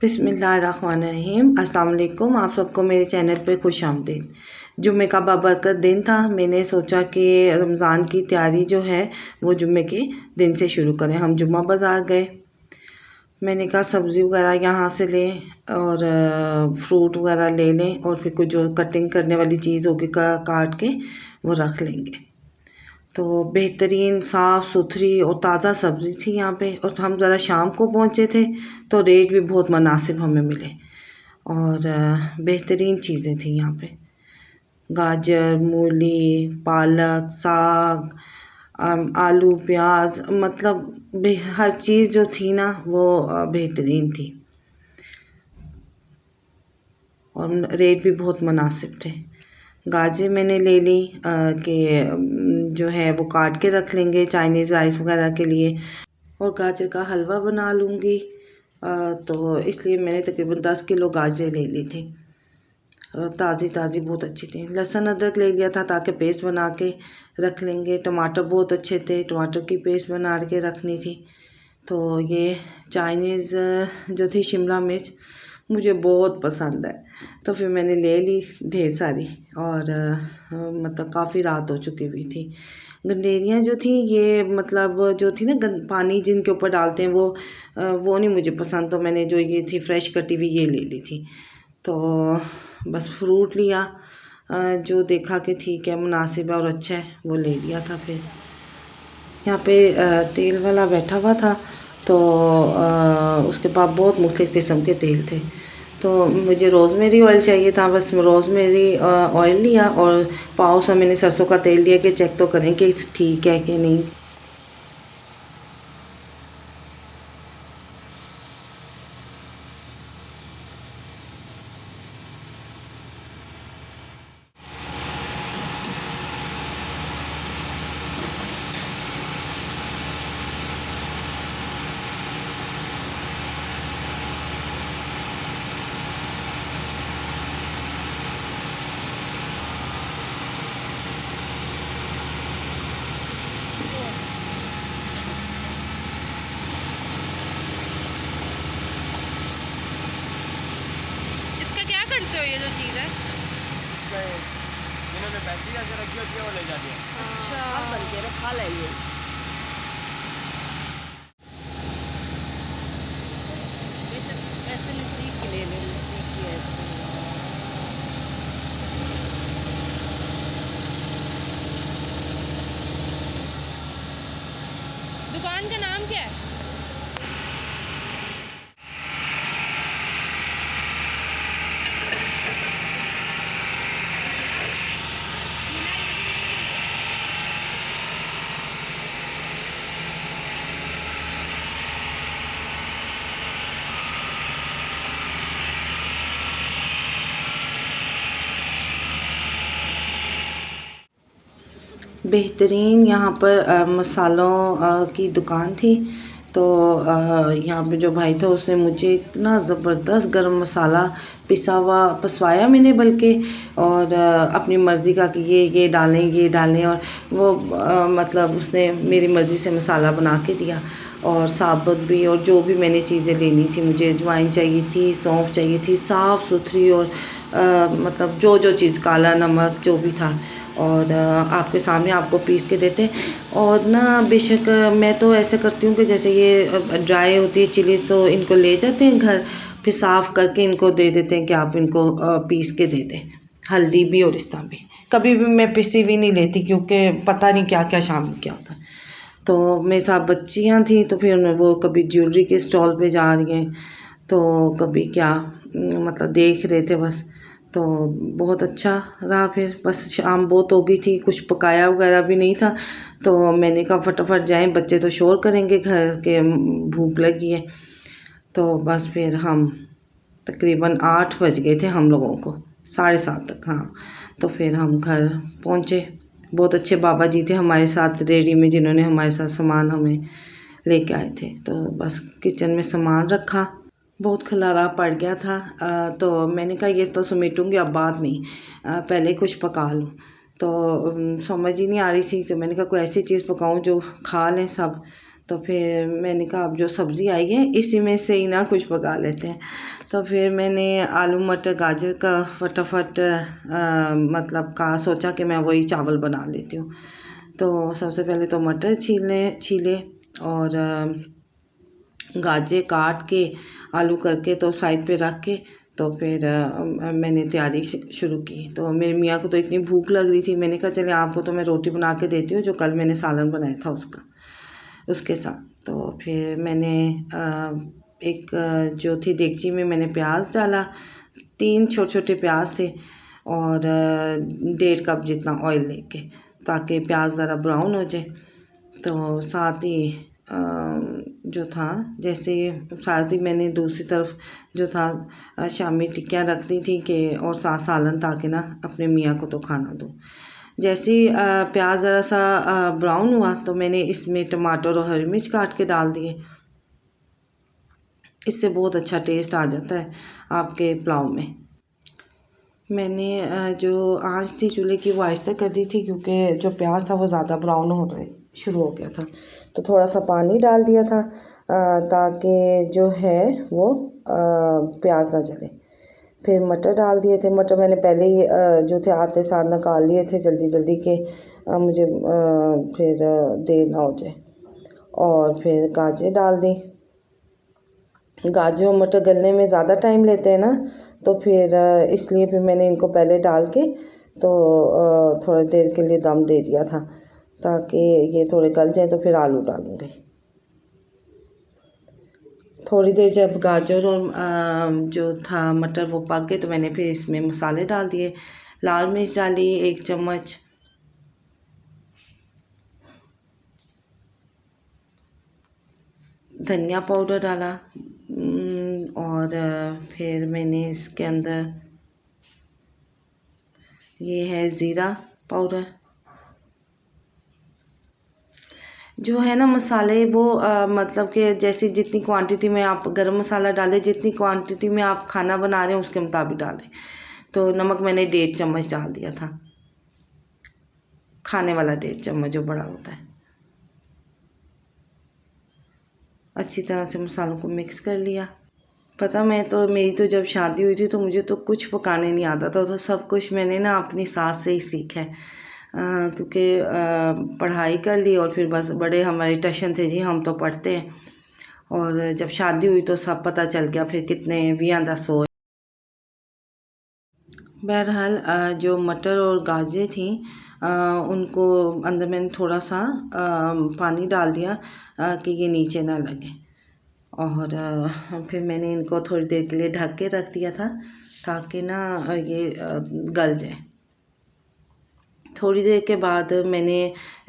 बिस्मिल्लाहिर्रहमानिर्रहीम। अस्सलाम वालेकुम। आप सबको मेरे चैनल पे खुश आमदीद। जुम्मे का बाबरकत दिन था। मैंने सोचा कि रमज़ान की तैयारी जो है वो जुम्मे के दिन से शुरू करें। हम जुम्मा बाज़ार गए। मैंने कहा सब्ज़ी वगैरह यहाँ से लें और फ्रूट वगैरह ले लें और फिर कुछ जो कटिंग करने वाली चीज़ होगी काट के वो रख लेंगे। तो बेहतरीन साफ़ सुथरी और ताज़ा सब्ज़ी थी यहाँ पे। और हम ज़रा शाम को पहुँचे थे तो रेट भी बहुत मुनासिब हमें मिले और बेहतरीन चीज़ें थी यहाँ पे। गाजर, मूली, पालक, साग, आलू, प्याज, मतलब हर चीज़ जो थी ना वो बेहतरीन थी और रेट भी बहुत मुनासिब थे। गाजर मैंने ले ली कि जो है वो काट के रख लेंगे चाइनीज़ राइस वगैरह के लिए, और गाजर का हलवा बना लूँगी। तो इसलिए मैंने तकरीबन 10 किलो गाजरें ले ली थी। ताज़ी ताज़ी बहुत अच्छी थी। लहसुन अदरक ले लिया था ताकि पेस्ट बना के रख लेंगे। टमाटर बहुत अच्छे थे, टमाटर की पेस्ट बना के रखनी थी। तो ये चाइनीज़ जो थी शिमला मिर्च मुझे बहुत पसंद है, तो फिर मैंने ले ली ढेर सारी और मतलब काफ़ी रात हो चुकी हुई थी। गंडेरियाँ जो थी ये मतलब जो थी ना पानी जिनके ऊपर डालते हैं वो नहीं मुझे पसंद, तो मैंने जो ये थी फ्रेश कटी हुई ये ले ली थी। तो बस फ्रूट लिया जो देखा कि ठीक है मुनासिब है और अच्छा है वो ले लिया था। फिर यहाँ पे तेल वाला बैठा हुआ था तो उसके पास बहुत मुख्तलिफ़ किस्म के तेल थे। तो मुझे रोज़मेरी ऑयल चाहिए था, बस रोज़मेरी ऑयल लिया और पाव सा मैंने सरसों का तेल लिया कि चेक तो करें कि ठीक है कि नहीं। करते हो ये जो चीज़ है इसका इन्होंने पैसे ऐसे रखी होती है वो ले जाती है। अच्छा बन के खा लेंगे। ऐसे नजदीक ले ले नजदीक ही ऐसे। दुकान का नाम क्या है? बेहतरीन यहाँ पर मसालों की दुकान थी। तो यहाँ पे जो भाई था उसने मुझे इतना ज़बरदस्त गरम मसाला पिसा हुआ पसवाया मैंने बल्कि, और अपनी मर्ज़ी का कि ये डालें और वो मतलब उसने मेरी मर्ज़ी से मसाला बना के दिया। और साबुत भी और जो भी मैंने चीज़ें लेनी थी, मुझे अजवाइन चाहिए थी, सौंफ चाहिए थी, साफ़ सुथरी और मतलब जो चीज़ काला नमक जो भी था, और आपके सामने आपको पीस के देते हैं। और ना बेशक मैं तो ऐसे करती हूँ कि जैसे ये ड्राई होती है चिलीज़ तो इनको ले जाते हैं घर, फिर साफ़ करके इनको दे देते हैं कि आप इनको पीस के दे दें, हल्दी भी और इस तरह भी। कभी भी मैं पिसी हुई नहीं लेती क्योंकि पता नहीं क्या क्या शाम में क्या होता है। तो मेरे साथ बच्चियाँ थी तो फिर वो कभी ज्वेलरी के स्टॉल पे जा रही हैं तो कभी क्या मतलब देख रहे थे बस। तो बहुत अच्छा रहा। फिर बस शाम बहुत हो गई थी, कुछ पकाया वगैरह भी नहीं था, तो मैंने कहा फटाफट जाएं, बच्चे तो शोर करेंगे घर के, भूख लगी है। तो बस फिर हम तकरीबन 8 बज गए थे हम लोगों को, 7:30 तक। हाँ, तो फिर हम घर पहुँचे। बहुत अच्छे बाबा जी थे हमारे साथ रेडी में जिन्होंने हमारे साथ सामान हमें लेके आए थे। तो बस किचन में सामान रखा, बहुत खलारा पड़ गया था। तो मैंने कहा ये तो समेटूंगी अब बाद में, पहले कुछ पका लूँ। तो समझ ही नहीं आ रही थी, तो मैंने कहा कोई ऐसी चीज़ पकाऊं जो खा लें सब। तो फिर मैंने कहा अब जो सब्ज़ी आई है इसी में से ही ना कुछ पका लेते हैं। तो फिर मैंने आलू मटर गाजर का फटाफट मतलब का सोचा कि मैं वही चावल बना लेती हूँ। तो सबसे पहले तो मटर छीले और गाजर काट के आलू करके तो साइड पे रख के तो फिर मैंने तैयारी शुरू की। तो मेरे मियाँ को तो इतनी भूख लग रही थी, मैंने कहा चले आपको तो मैं रोटी बना के देती हूँ जो कल मैंने सालन बनाया था उसके साथ। तो फिर मैंने एक जो थी देगची में मैंने प्याज डाला, 3 छोटे छोटे प्याज थे और 1.5 कप जितना ऑयल लेके, ताकि प्याज ज़रा ब्राउन हो जाए। तो साथ ही जो था जैसे साथ ही मैंने दूसरी तरफ जो था शामी टिक्कियाँ रख दी थी कि और साथ सालन, ताकि ना अपने मियाँ को तो खाना दूँ। जैसे ही प्याज ज़रा सा ब्राउन हुआ तो मैंने इसमें टमाटर और हरी मिर्च काट के डाल दिए। इससे बहुत अच्छा टेस्ट आ जाता है आपके पुलाव में। मैंने जो आंच थी चूल्हे की वो आहिस्ता कर दी थी, क्योंकि जो प्याज था वो ज़्यादा ब्राउन हो रहा शुरू हो गया था। तो थोड़ा सा पानी डाल दिया था ताकि जो है वो प्याज ना जले। फिर मटर डाल दिए थे। मटर मैंने पहले ही जो थे आते साथ निकाल लिए थे जल्दी जल्दी के मुझे फिर देर ना हो जाए। और फिर गाजर डाल दी। गाजर और मटर गलने में ज़्यादा टाइम लेते हैं ना, तो फिर इसलिए फिर मैंने इनको पहले डाल के तो थोड़ी देर के लिए दम दे दिया था ताकि ये थोड़े गल जाए। तो फिर आलू डालूँगी। थोड़ी देर जब गाजर और जो था मटर वो पक गए तो मैंने फिर इसमें मसाले डाल दिए। लाल मिर्च डाली 1 चम्मच, धनिया पाउडर डाला और फिर मैंने इसके अंदर ये है ज़ीरा पाउडर। जो है ना मसाले वो मतलब कि जैसी जितनी क्वांटिटी में आप गरम मसाला डालें, जितनी क्वांटिटी में आप खाना बना रहे हैं उसके मुताबिक डालें। तो नमक मैंने 1.5 चम्मच डाल दिया था, खाने वाला 1.5 चम्मच जो बड़ा होता है। अच्छी तरह से मसालों को मिक्स कर लिया। पता मेरी तो जब शादी हुई थी तो मुझे तो कुछ पकाने नहीं आता था। तो सब कुछ मैंने ना अपनी सास से ही सीखा है, क्योंकि पढ़ाई कर ली और फिर बस बड़े हमारे टशन थे जी, हम तो पढ़ते हैं। और जब शादी हुई तो सब पता चल गया फिर कितने वियां दा सोच। बहरहाल जो मटर और गाजर थी उनको अंदर मैंने थोड़ा सा पानी डाल दिया कि ये नीचे ना लगे। और फिर मैंने इनको थोड़ी देर के लिए ढक के रख दिया था ताकि ना ये गल जाए। थोड़ी देर के बाद मैंने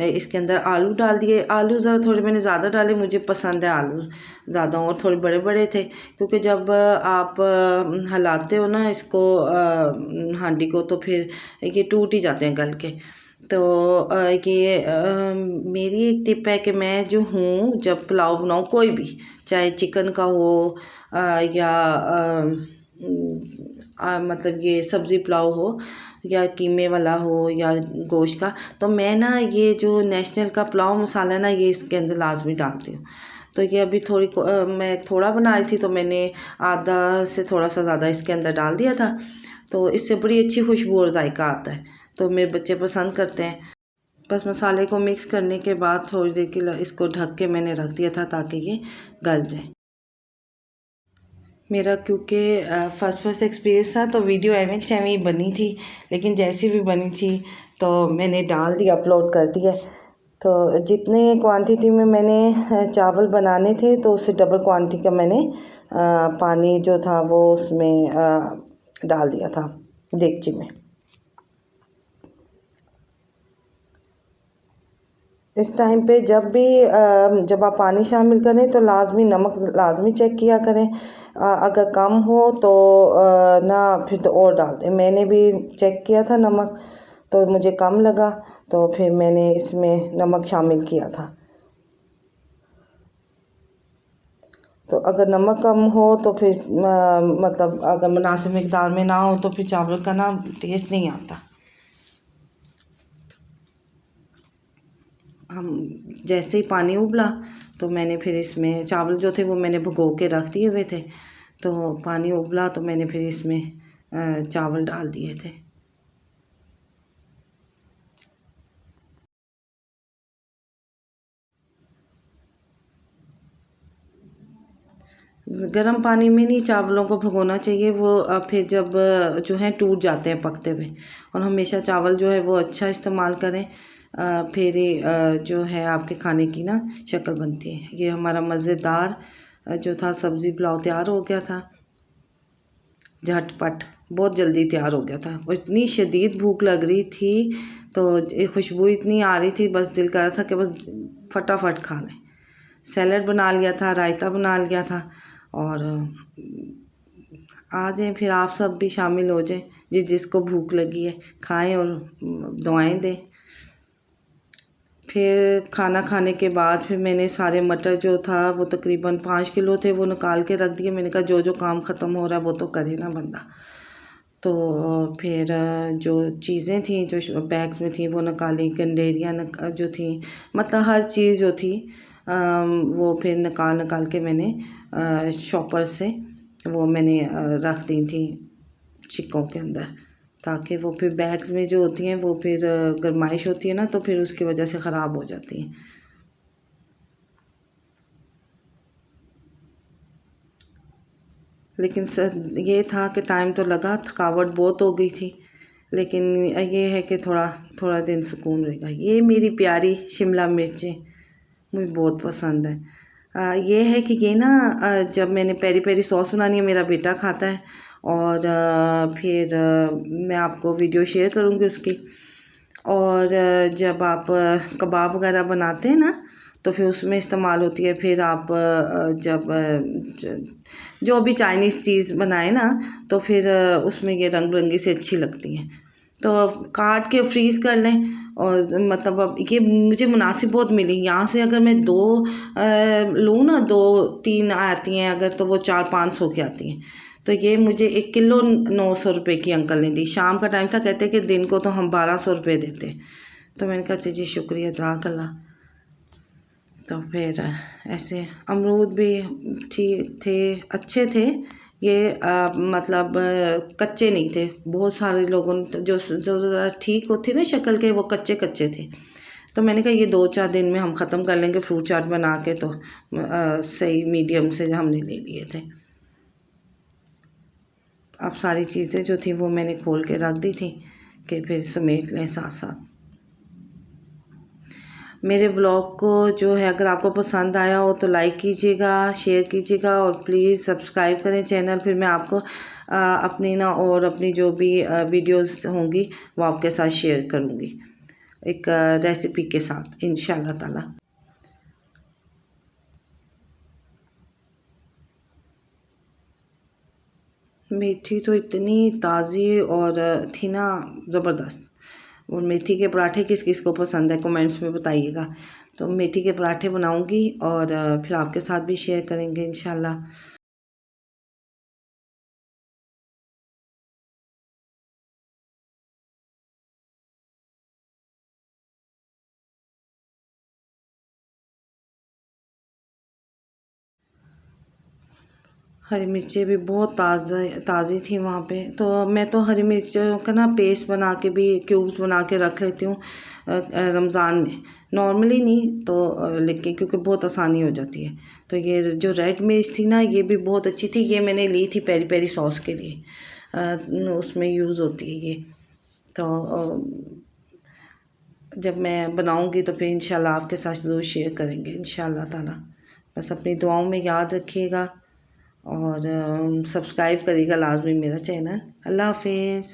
इसके अंदर आलू डाल दिए। आलू ज़रा थोड़े मैंने ज़्यादा डाले, मुझे पसंद है आलू ज़्यादा, और थोड़े बड़े बड़े थे क्योंकि जब आप हिलाते हो ना इसको हांडी को तो फिर ये टूट ही जाते हैं गल के। तो ये मेरी एक टिप है कि मैं जो हूँ जब पुलाव बनाऊँ कोई भी, चाहे चिकन का हो या मतलब ये सब्ज़ी पुलाव हो या कीमे वाला हो या गोश्त का, तो मैं ना ये जो नेशनल का पुलाव मसाला है ना ये इसके अंदर लाजमी डालती हूँ। तो ये अभी मैं थोड़ा बना रही थी तो मैंने आधा से थोड़ा सा ज़्यादा इसके अंदर डाल दिया था। तो इससे बड़ी अच्छी खुशबू और जायका आता है, तो मेरे बच्चे पसंद करते हैं। बस मसाले को मिक्स करने के बाद थोड़ी देर के लिए इसको ढक के मैंने रख दिया था ताकि ये गल जाए। मेरा क्योंकि फर्स्ट एक्सपीरियंस था तो वीडियो एवं बनी थी, लेकिन जैसी भी बनी थी तो मैंने डाल दिया, अपलोड कर दिया। तो जितने क्वांटिटी में मैंने चावल बनाने थे तो उससे डबल क्वांटिटी का मैंने पानी जो था वो उसमें डाल दिया था देगची में। इस टाइम पे जब आप पानी शामिल करें तो नमक लाजमी चेक किया करें। अगर कम हो तो ना फिर तो और डाल दें। मैंने भी चेक किया था नमक, तो मुझे कम लगा तो फिर मैंने इसमें नमक शामिल किया था। तो अगर नमक कम हो तो फिर मतलब अगर मुनासिब मिकदार में ना हो तो फिर चावल का ना टेस्ट नहीं आता। हम जैसे ही पानी उबला तो मैंने फिर इसमें चावल जो थे वो मैंने भिगो के रख दिए हुए थे, तो पानी उबला तो मैंने फिर इसमें चावल डाल दिए थे। गर्म पानी में नहीं चावलों को भिगोना चाहिए, वो फिर जब जो है टूट जाते हैं पकते हुए। और हमेशा चावल जो है वो अच्छा इस्तेमाल करें, फिर जो है आपके खाने की ना शक्ल बनती है। ये हमारा मज़ेदार जो था सब्ज़ी पुलाव तैयार हो गया था, झटपट बहुत जल्दी तैयार हो गया था। और इतनी शदीद भूख लग रही थी तो खुशबू इतनी आ रही थी, बस दिल कर रहा था कि बस फटाफट खा लें। सैलड बना लिया था, रायता बना लिया था। और आ जाएं फिर आप सब भी शामिल हो जाएं, जिसको भूख लगी है खाएं और दुआएं दें। फिर खाना खाने के बाद फिर मैंने सारे मटर जो था वो तकरीबन 5 किलो थे, वो निकाल के रख दिए। मैंने कहा जो जो काम ख़त्म हो रहा है वो तो करे ना बंदा। तो फिर जो चीज़ें थी जो बैग्स में थी वो निकाली, गंडेरियाँ जो थी, मतलब हर चीज़ जो थी वो फिर निकाल के मैंने शॉपर से वो मैंने रख दी थी छिक्कों के अंदर, ताकि वो फिर बैग्स में जो होती हैं वो फिर गर्माइश होती है ना, तो फिर उसकी वजह से ख़राब हो जाती हैं। लेकिन ये था कि टाइम तो लगा, थकावट बहुत हो गई थी, लेकिन ये है कि थोड़ा दिन सुकून रहेगा। ये मेरी प्यारी शिमला मिर्चें मुझे बहुत पसंद है। ये है कि ये ना जब मैंने पेरी पेरी सॉस बनानी है, मेरा बेटा खाता है, और फिर मैं आपको वीडियो शेयर करूँगी उसकी। और जब आप कबाब वगैरह बनाते हैं ना तो फिर उसमें इस्तेमाल होती है। फिर आप जब जो भी चाइनीज़ चीज़ बनाए ना तो फिर उसमें ये रंग बिरंगी से अच्छी लगती हैं, तो काट के फ्रीज़ कर लें। और मतलब अब ये मुझे मुनासिब बहुत मिली। यहाँ से अगर मैं 2 लूँ ना, 2-3 आती हैं अगर, तो वो 400-500 की आती हैं। तो ये मुझे 1 किलो 900 रुपये की अंकल ने दी। शाम का टाइम था, कहते कि दिन को तो हम 1200 रुपये देते। तो मैंने कहा जी शुक्रिया, जज़ाक अल्लाह। तो फिर ऐसे अमरूद भी थे, अच्छे थे ये, मतलब कच्चे नहीं थे। बहुत सारे लोगों ने जो ज़रा ठीक होती ना शक्ल के, वो कच्चे कच्चे थे। तो मैंने कहा ये 2-4 दिन में हम ख़त्म कर लेंगे फ्रूट चाट बना के। तो सही मीडियम से हमने ले लिए थे। अब सारी चीज़ें जो थी वो मैंने खोल के रख दी थी कि फिर समेट लें साथ साथ। मेरे व्लॉग को जो है अगर आपको पसंद आया हो तो लाइक कीजिएगा, शेयर कीजिएगा, और प्लीज़ सब्सक्राइब करें चैनल। फिर मैं आपको अपनी ना और अपनी जो भी वीडियोस होंगी वो आपके साथ शेयर करूँगी, एक रेसिपी के साथ इंशाल्लाह ताला। मेथी तो इतनी ताज़ी और थी ना, ज़बरदस्त। और मेथी के पराठे किस किस को पसंद है कमेंट्स में बताइएगा। तो मेथी के पराठे बनाऊंगी और फिर आपके साथ भी शेयर करेंगे इंशाल्लाह। हरी मिर्चें भी बहुत ताज़ी थी वहाँ पे। तो मैं तो हरी मिर्चों का ना पेस्ट बना के भी, क्यूब्स बना के रख लेती हूँ रमज़ान में। नॉर्मली नहीं तो लेकिन क्योंकि बहुत आसानी हो जाती है। तो ये जो रेड मिर्च थी ना ये भी बहुत अच्छी थी। ये मैंने ली थी पेरी पेरी सॉस के लिए, उसमें यूज़ होती है ये। तो जब मैं बनाऊँगी तो फिर इंशाल्लाह आपके साथ ज़रूर शेयर करेंगे इंशाल्लाह ताला। बस अपनी दुआओं में याद रखिएगा और सब्सक्राइब करिएगा लाजमी मेरा चैनल। अल्लाह हाफिज़।